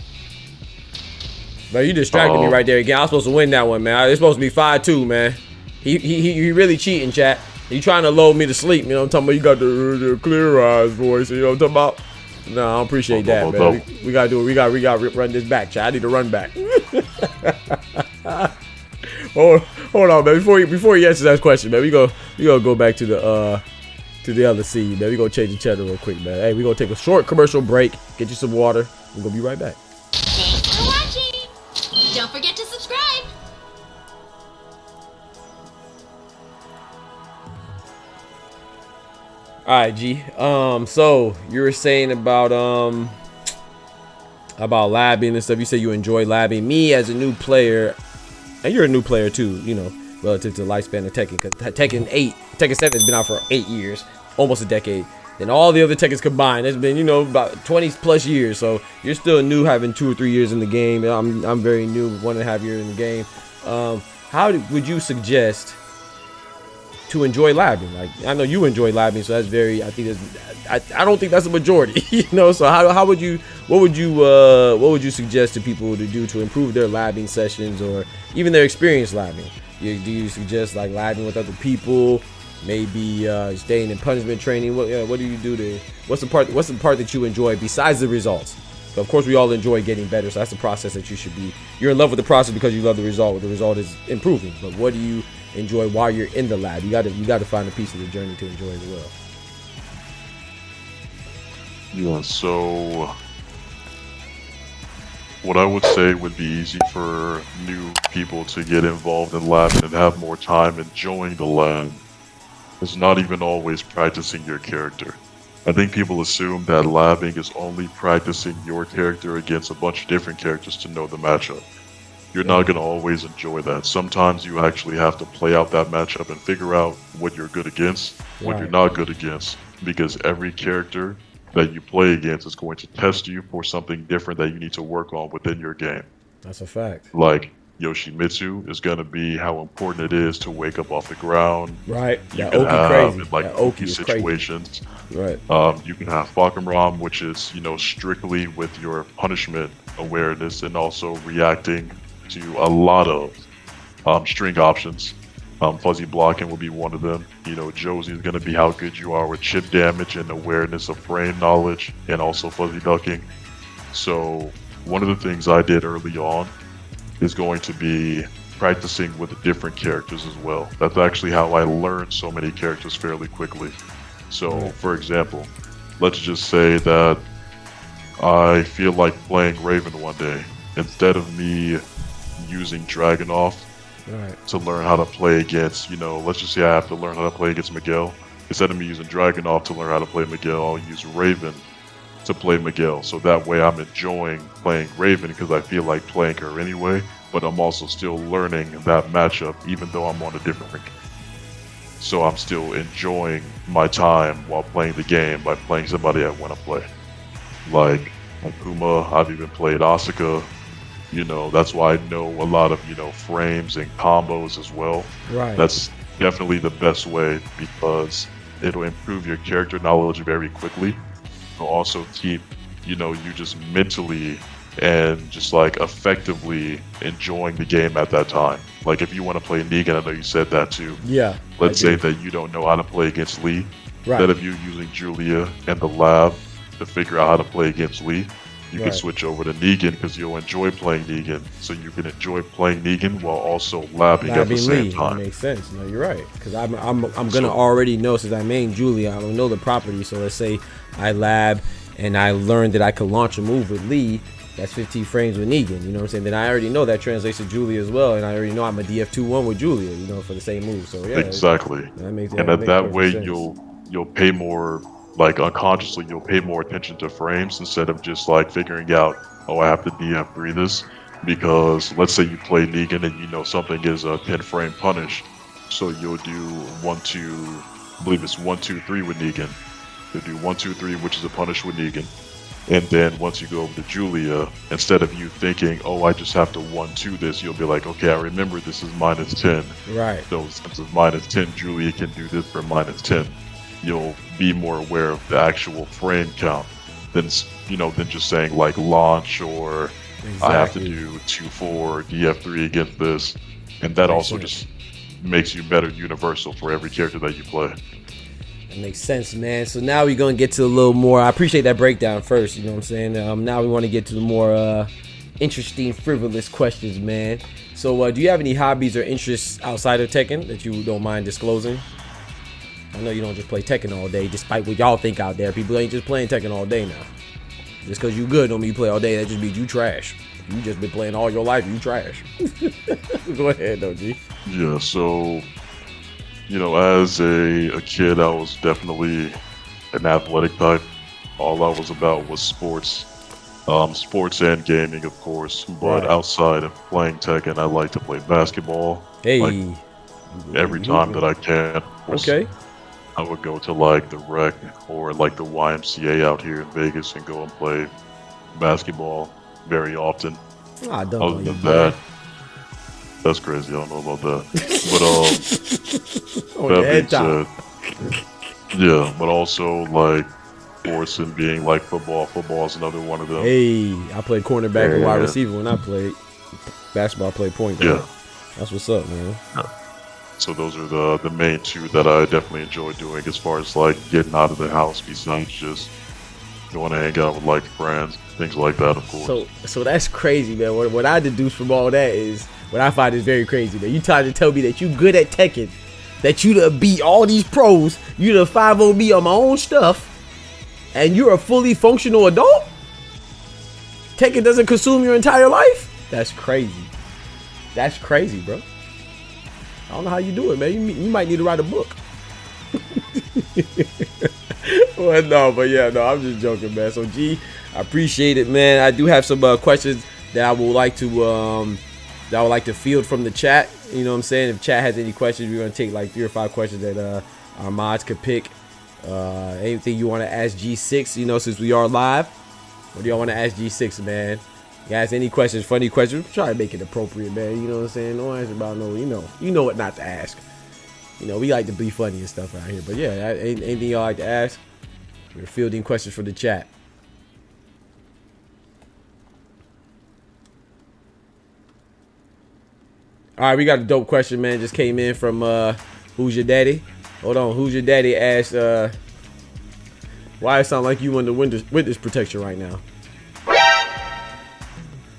But you distracted me right there again. I was supposed to win that one, man. It's supposed to be 5-2, man. He really cheating, chat. He trying to lull me to sleep. You know what I'm talking about? You got the clear eyes voice. You know what I'm talking about? No, I don't appreciate that, man. We gotta do it. We gotta run this back, chat. I need to run back. Hold on, man. Before he answers that question, man, we gonna go back to the other scene, man. We gonna change the channel real quick, man. Hey, we gonna take a short commercial break, get you some water. We're gonna be right back. Thanks for watching. Don't forget to subscribe. All right, G. So you were saying about labbing and stuff. You said you enjoy labbing. Me as a new player, and you're a new player too, you know, relative to the lifespan of Tekken. Because Tekken 7 has been out for 8 years, almost a decade. Then all the other Tekkens combined, it's been, you know, about 20 plus years. So you're still new, having 2 or 3 years in the game. I'm very new, 1.5 years in the game. Would you suggest to enjoy labbing? Like, I know you enjoy labbing, so that's very. I think I don't think that's a majority, you know. So what would you suggest to people to do to improve their labbing sessions or even their experience labbing? Do you suggest like labbing with other people? Maybe staying in punishment training. What do you do to? What's the part that you enjoy besides the results? So of course we all enjoy getting better. So that's the process that you should be. You're in love with the process because you love the result. The result is improving. But what do you enjoy while you're in the lab? You got to find a piece of the journey to enjoy as well. Yeah. So what I would say would be easy for new people to get involved in labbing and have more time enjoying the lab. It's not even always practicing your character. I think people assume that labbing is only practicing your character against a bunch of different characters to know the matchup. You're not going to always enjoy that. Sometimes you actually have to play out that matchup and figure out what you're good against, what you're not good against, because every character that you play against is going to test you for something different that you need to work on within your game. That's a fact. Like, Yoshimitsu is going to be how important it is to wake up off the ground. Right. You That can Oki have crazy. in, like That Oki Oki is situations. crazy. Right. You can have Fakumram, which is, you know, strictly with your punishment awareness and also reacting to a lot of string options. Fuzzy blocking will be one of them. You know, Josie is going to be how good you are with chip damage and awareness of frame knowledge and also fuzzy ducking. So one of the things I did early on is going to be practicing with different characters as well. That's actually how I learned so many characters fairly quickly. So, for example, let's just say that I feel like playing Raven one day. Instead of me using Dragunov to learn how to play against, you know, let's just say I have to learn how to play against Miguel. Instead of me using Dragunov to learn how to play Miguel, I'll use Raven to play Miguel. So that way I'm enjoying playing Raven because I feel like playing her anyway, but I'm also still learning that matchup even though I'm on a different rank. So I'm still enjoying my time while playing the game by playing somebody I want to play. Like Akuma, I've even played Asuka. You know, that's why I know a lot of, you know, frames and combos as well. Right. That's definitely the best way because it'll improve your character knowledge very quickly. It'll also keep, you know, you just mentally and just like effectively enjoying the game at that time. Like if you want to play Negan, I know you said that too. Yeah. Let's say that you don't know how to play against Lee. Right. Instead of you using Julia and the lab to figure out how to play against Lee, you can switch over to Negan because you'll enjoy playing Negan. So you can enjoy playing Negan while also labbing at the same time. That makes sense. No, you're right. Because I'm gonna already know, since I main Julia, I don't know the property. So let's say I lab and I learned that I could launch a move with Lee. That's 15 frames with Negan. You know what I'm saying? Then I already know that translates to Julia as well, and I already know I'm a DF2-1 with Julia. You know, for the same move. So yeah. Exactly. That way sense. You'll pay more. Like unconsciously, you'll pay more attention to frames instead of just like figuring out, oh, I have to DF3 this, because let's say you play Negan and you know something is a 10 frame punish, so you'll do 1, 2, I believe it's 1, 2, 3 with Negan. You'll do 1, 2, 3, which is a punish with Negan. And then once you go over to Julia, instead of you thinking, oh, I just have to 1-2 this, you'll be like, okay, I remember this is -10. Right. So since it's -10, Julia can do this for -10. You'll be more aware of the actual frame count than than just saying like launch or I have to do 2-4 DF3 against this, and that also just makes you better universal for every character that you play. That makes sense, man. So now we're gonna get to a little more. I appreciate that breakdown first. You know what I'm saying? Now we want to get to the more interesting, frivolous questions, man. So do you have any hobbies or interests outside of Tekken that you don't mind disclosing? I know you don't just play Tekken all day, despite what y'all think out there. People ain't just playing Tekken all day now. Just because you good don't mean you play all day. That just means you trash. You just been playing all your life, you trash. Go ahead, though, G. Yeah, so, as a kid, I was definitely an athletic type. All I was about was sports. Sports and gaming, of course. But outside of playing Tekken, I like to play basketball. Hey. Like, every time that I can. Okay. I would go to like the rec or like the YMCA out here in Vegas and go and play basketball very often. I don't Other than that, that's crazy. I don't know about that. But that being said, yeah. But also like sports and being like football. Football is another one of them. Hey, I played cornerback and wide receiver when I played basketball. I played point guard. Yeah, that's what's up, man. Yeah. So those are the main two that I definitely enjoy doing as far as like getting out of the house besides just going to hang out with like friends, things like that, of course. So that's crazy, man. What I deduce from all that is what I find is very crazy, man. You trying to tell me that you good at Tekken, that you done beat all these pros, you done 5-0 me on my own stuff, and you're a fully functional adult? Tekken doesn't consume your entire life? That's crazy. That's crazy, bro. I don't know how you do it, man. You might need to write a book. Well, no, I'm just joking, man. So, G, I appreciate it, man. I do have some questions that I would like to field from the chat. You know what I'm saying? If chat has any questions, we're gonna take like 3 or 5 questions that our mods could pick. Anything you want to ask G6? Since we are live, what do y'all want to ask G6, man? Guys, any questions, funny questions, try to make it appropriate, man. You know what I'm saying? No answer about no, you know what not to ask. We like to be funny and stuff around here. But yeah, anything y'all like to ask? We're fielding questions from the chat. All right, we got a dope question, man. Just came in from Who's Your Daddy? Hold on, Who's Your Daddy asked, why it sound like you in the witness protection right now?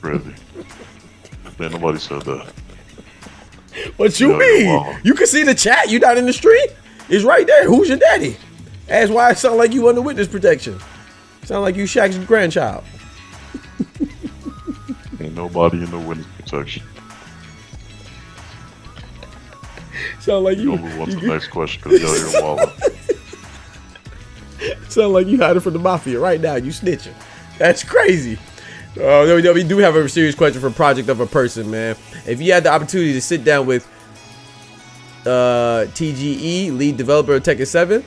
Really? Man, nobody said that. What you mean? You can see the chat. You not in the street? It's right there. Who's your daddy? Ask why it sound like you under witness protection. Sound like you Shaq's grandchild. Ain't nobody in the witness protection. Sound like you. Move on to the next question because you're wallet. Sound like you hiding from the mafia right now. You snitching. That's crazy. We do have a serious question for Project of a Person, man. If you had the opportunity to sit down with TGE, lead developer of Tekken 7,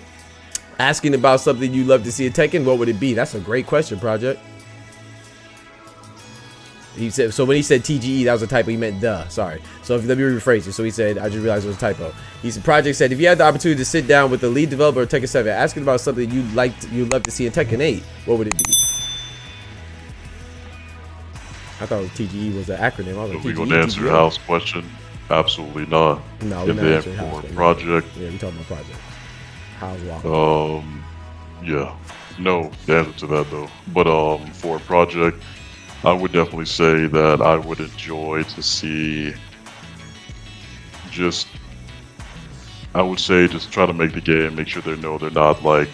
asking about something you'd love to see in Tekken, what would it be? That's a great question, Project. He said, so when he said TGE, that was a typo. He meant duh. Sorry. So let me rephrase it. So he said, I just realized it was a typo. He said, Project said, if you had the opportunity to sit down with the lead developer of Tekken 7, asking about something you'd love to see in Tekken 8, what would it be? I thought TGE was an acronym. I was like, we gonna answer your house question? Absolutely not. No, we're not answering house. Project. Yeah, we talking about Project. How's walking? Yeah. No, the answer to that though. But for Project, I would definitely say that I would enjoy to see just try to make the game, make sure they're not like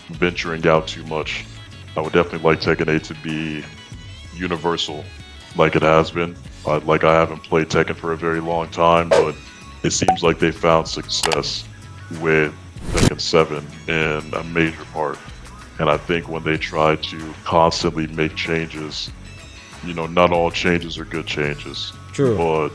venturing out too much. I would definitely like Tekken 8 to be universal like it has been. I haven't played Tekken for a very long time, but it seems like they found success with Tekken 7 in a major part. And I think when they try to constantly make changes, not all changes are good changes. True. But,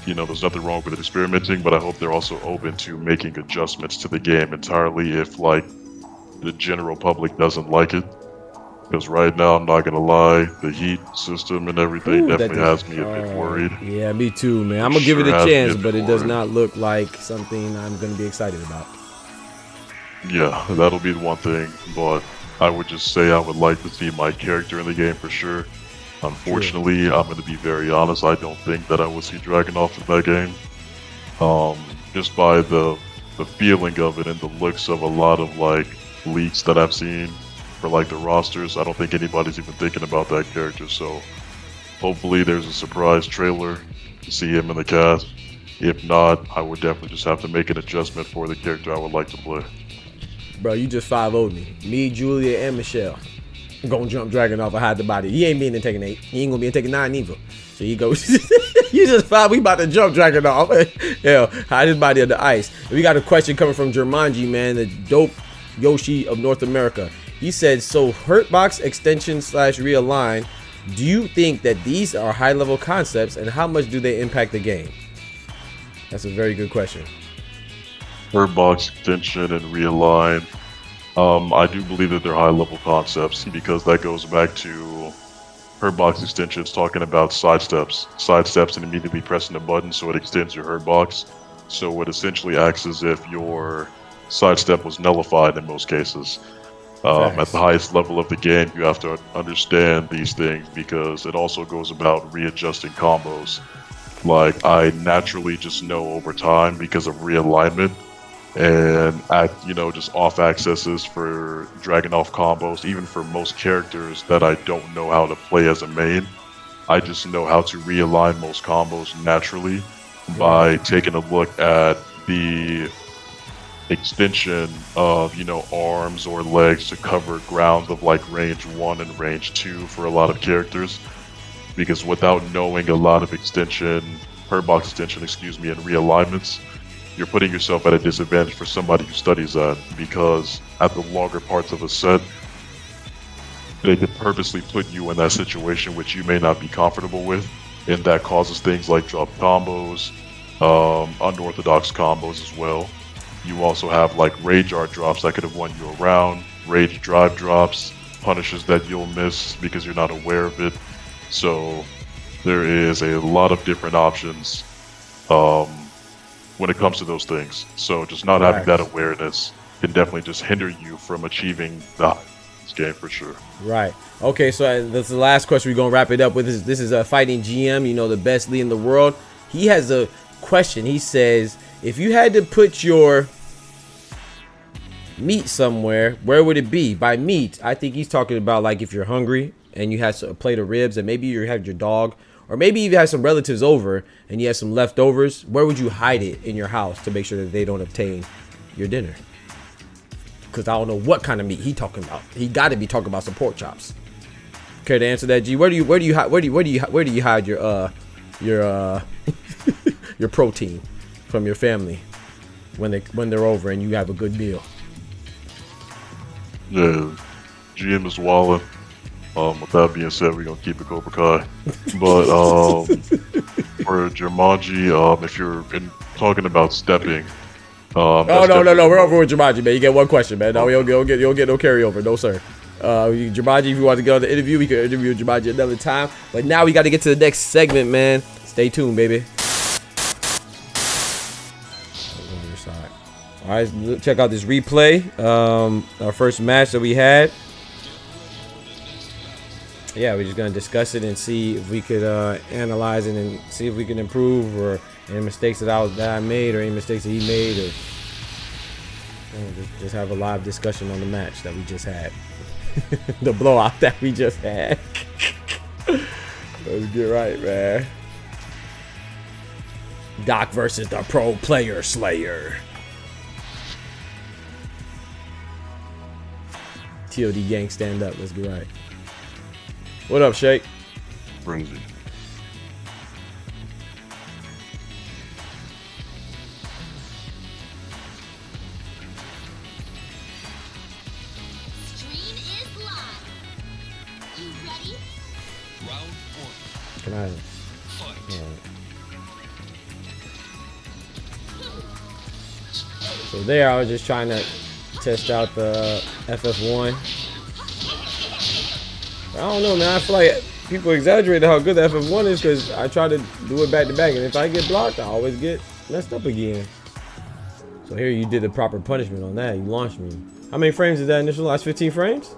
there's nothing wrong with it experimenting, but I hope they're also open to making adjustments to the game entirely if, the general public doesn't like it. Because right now, I'm not gonna lie, the heat system and everything Ooh, that definitely does- has me a bit worried. Yeah, me too, man. For I'm gonna give it sure a has me chance, a but bit it does worried. not look like something I'm gonna be excited about. Yeah, that'll be the one thing, but I would just say I would like to see my character in the game for sure. Unfortunately, I'm going to be very honest, I don't think that I will see Dragunov in that game. Just by the feeling of it and the looks of a lot of like leaks that I've seen for like the rosters, I don't think anybody's even thinking about that character, so hopefully there's a surprise trailer to see him in the cast. If not, I would definitely just have to make an adjustment for the character I would like to play. Bro, you just 5-0'd me. Me, Julia, and Michelle. Gonna jump Dragunov and hide the body. He ain't being in Tekken 8. He ain't gonna be in Tekken 9 either. So he goes, you just 5, we about to jump Dragunov. Hell, hide his body under ice. We got a question coming from Jumanji, man, the dope Yoshi of North America. He said, so Hurtbox extension / realign, do you think that these are high level concepts and how much do they impact the game? That's a very good question. Box extension and realign. I do believe that they're high level concepts because that goes back to box extensions talking about sidesteps and immediately pressing a button so it extends your box. So it essentially acts as if your sidestep was nullified in most cases. At the highest level of the game, you have to understand these things because it also goes about readjusting combos. Like, I naturally just know over time because of realignment and just off accesses for Dragunov combos, even for most characters that I don't know how to play as a main. I just know how to realign most combos naturally by taking a look at the extension of arms or legs to cover ground of like range 1 and range 2 for a lot of characters, because without knowing a lot of box extension, and realignments, you're putting yourself at a disadvantage for somebody who studies that, because at the longer parts of a set, they could purposely put you in that situation which you may not be comfortable with, and that causes things like drop combos, unorthodox combos as well. You also have like rage art drops that could have won you around, rage drive drops, punishes that you'll miss because you're not aware of it. So there is a lot of different options when it comes to those things. So just not having that awareness can definitely just hinder you from achieving this game for sure. Right. Okay, so that's the last question we're going to wrap it up with. This is a Fighting GM, the best league in the world. He has a question. He says, if you had to put your meat somewhere, where would it be? By meat, I think he's talking about like if you're hungry and you had a plate of ribs and maybe you had your dog, or maybe you have some relatives over and you have some leftovers, where would you hide it in your house to make sure that they don't obtain your dinner? Because I don't know what kind of meat he talking about. He got to be talking about some pork chops. Care to answer that, G? Where do you hide your your protein from your family when they're over and you have a good meal? Yeah, GM is wildin'. With that being said, we're gonna keep it Cobra Kai. But for Jumanji, if you're talking about stepping, no, we're over with Jumanji, man. You get one question, man. No, you'll get no carryover, no sir. Jumanji, if you want to get on the interview, we can interview Jumanji another time. But now we got to get to the next segment, man. Stay tuned, baby. All right, check out this replay. Our first match that we had. Yeah, we're just gonna discuss it and see if we could analyze it and see if we can improve, or any mistakes that I made, or any mistakes that he made, or just have a live discussion on the match that we just had, the blowout that we just had. Let's get right, man. Doc versus the pro player Slayer. TOD gang, stand up. Let's get right. What up, Shake? Frenzy. Stream is live. You ready? Round 1. Can I? Fight. So there, I was just trying to test out the FF1. I don't know, man. I feel like people exaggerate how good the FF1 is because I try to do it back to back, and if I get blocked, I always get messed up again. So here you did the proper punishment on that. You launched me. How many frames is that initial last 15 frames?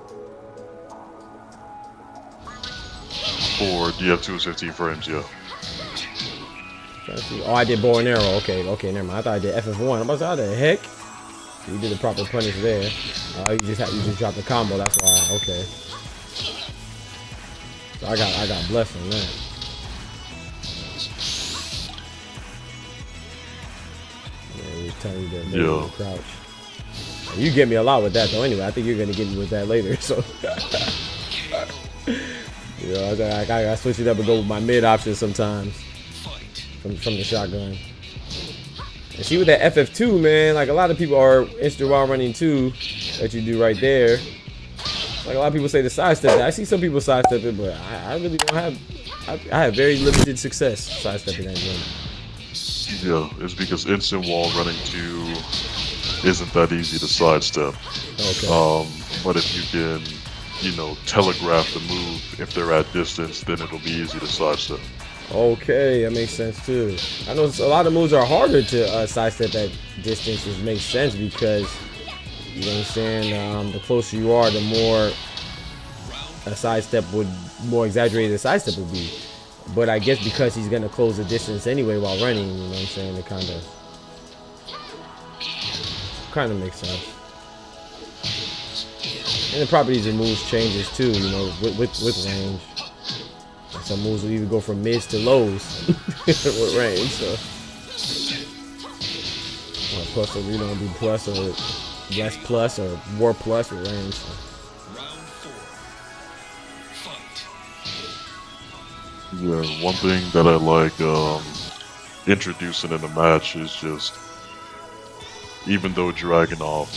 For DF2 is 15 frames, yeah. Oh, I did bow and arrow. Okay, never mind. I thought I did FF1. I'm about to say, how the heck? So you did the proper punish there. You just dropped the combo. That's why. Okay. So I got blessed on that. Yeah, he was telling you to crouch. You get me a lot with that though. Anyway, I think you're gonna get me with that later. So. You know, I gotta switch it up and go with my mid option sometimes. From the shotgun. And see with that FF2, man, like a lot of people are instant while running 2 that you do right there. Like a lot of people say the sidestep. I see some people sidestep it, but I really don't have. I have very limited success sidestepping that gun. Yeah, it's because instant wall running 2 isn't that easy to sidestep. Okay. But if you can, you know, telegraph the move if they're at distance, then it'll be easy to sidestep. Okay, that makes sense too. I know a lot of moves are harder to sidestep at distance, which makes sense because, you know what I'm saying, the closer you are, the more a sidestep more exaggerated a sidestep would be. But I guess because he's going to close the distance anyway while running, you know what I'm saying, it kind of makes sense. And the properties of moves changes too, you know, with range. Some moves will even go from mids to lows with range. So, plus or you don't do plus or less plus or more plus with range. So. Yeah, one thing that I like introducing in the match is just, even though Dragunov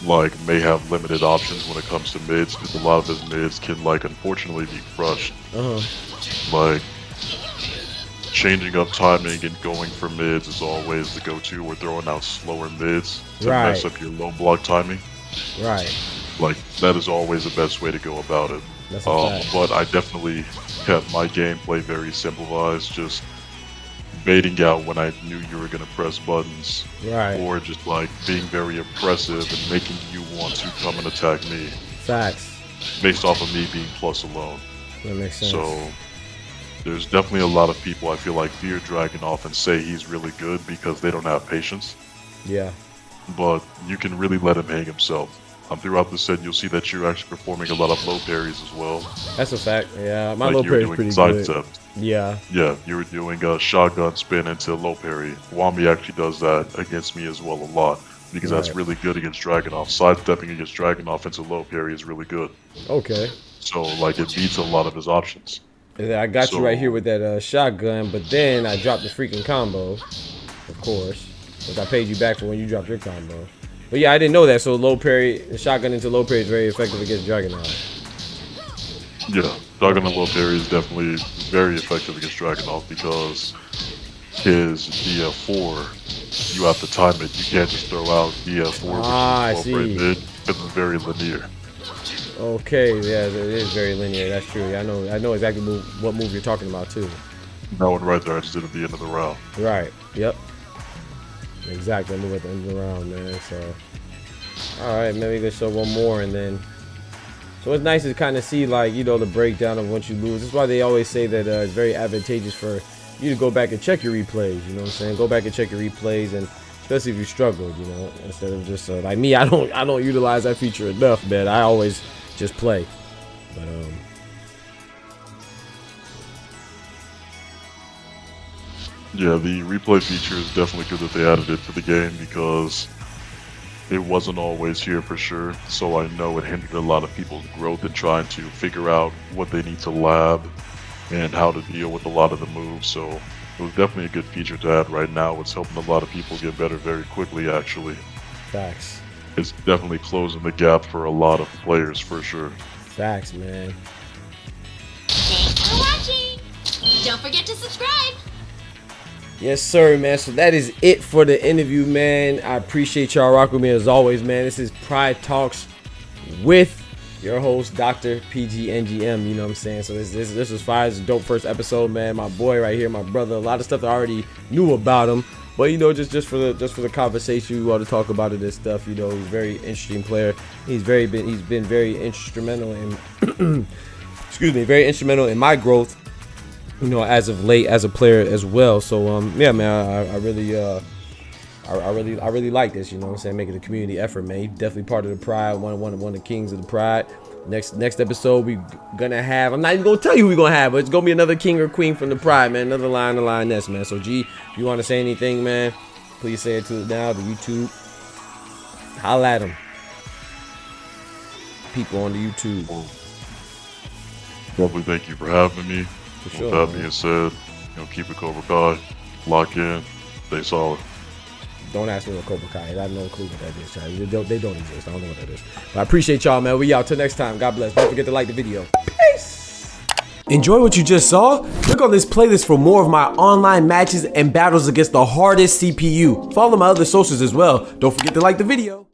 like may have limited options when it comes to mids, because a lot of his mids can like unfortunately be crushed. Like changing up timing and going for mids is always the go-to, or throwing out slower mids to mess up your low block timing. Right. Like that is always the best way to go about it. That's a fact. But I definitely kept my gameplay very simplified, just baiting out when I knew you were gonna press buttons, right, or just like being very oppressive and making you want to come and attack me. Facts. Based off of me being plus alone. That makes sense. So there's definitely a lot of people I feel like fear Dragunov and say he's really good because they don't have patience. Yeah. But you can really let him hang himself. Throughout the set, you'll see that you're actually performing a lot of low parries as well. That's a fact. Yeah, my like low parry is pretty good. Steps. Yeah. Yeah, you were doing a shotgun spin into low parry. Wami actually does that against me as well a lot, because that's really good against Dragunov. Sidestepping against Dragunov into low parry is really good. Okay. So like it beats a lot of his options. And I got you right here with that shotgun, but then I dropped the freaking combo, of course, because I paid you back for when you dropped your combo. But yeah, I didn't know that. So low parry, the shotgun into low parry is very effective against Dragunov. Yeah, shotgun and low parry is definitely very effective against Dragunov because his DF4, you have to time it. You can't just throw out DF4 which is mid because it's very linear. Okay, yeah, it is very linear. That's true. Yeah, I know exactly what move you're talking about too. That one right there I just did at the end of the round. Right. Yep. Exactly. Move at the end of the round, man. So, all right, maybe let's show one more, and then. So it's nice to kind of see, like, you know, the breakdown of once you lose. That's why they always say that it's very advantageous for you to go back and check your replays. You know what I'm saying? Go back and check your replays, and especially if you struggled, you know, instead of just like me. I don't utilize that feature enough, man. I always just play. But yeah, the replay feature is definitely good that they added it to the game because it wasn't always here for sure. So I know it hindered a lot of people's growth in trying to figure out what they need to lab and how to deal with a lot of the moves. So it was definitely a good feature to add right now. It's helping a lot of people get better very quickly, actually. Facts. It's definitely closing the gap for a lot of players for sure. Facts, man. Thanks for watching. Don't forget to subscribe. Yes, sir, man. So that is it for the interview, man. I appreciate y'all rocking with me as always, man. This is Pride Talks with your host, Dr. PGnGM. You know what I'm saying? So this was fire. It's a dope first episode, man. My boy right here, my brother. A lot of stuff I already knew about him, but you know, just for the conversation, we want to talk about it and stuff. You know, he's a very interesting player. He's been very instrumental in excuse me, very instrumental in my growth. You know, as of late, as a player as well. So yeah, man, I really like this. You know what I'm saying? Making a community effort, man. He's definitely part of the Pride. One of the kings of the Pride. Next episode, we gonna have. I'm not even gonna tell you who we gonna have, but it's gonna be another king or queen from the Pride, man. Another line of lioness, man. So G, if you want to say anything, man, please say it to it now. The YouTube, holla at them. People on the YouTube. Definitely thank you for having me. For sure. With that being said, keep it Cobra Kai, lock in, stay solid. Don't ask me what Cobra Kai is. I have no clue what that is, child. They don't exist. I don't know what that is. But I appreciate y'all, man. We out till next time. God bless. Don't forget to like the video. Peace. Enjoy what you just saw? Click on this playlist for more of my online matches and battles against the hardest CPU. Follow my other socials as well. Don't forget to like the video.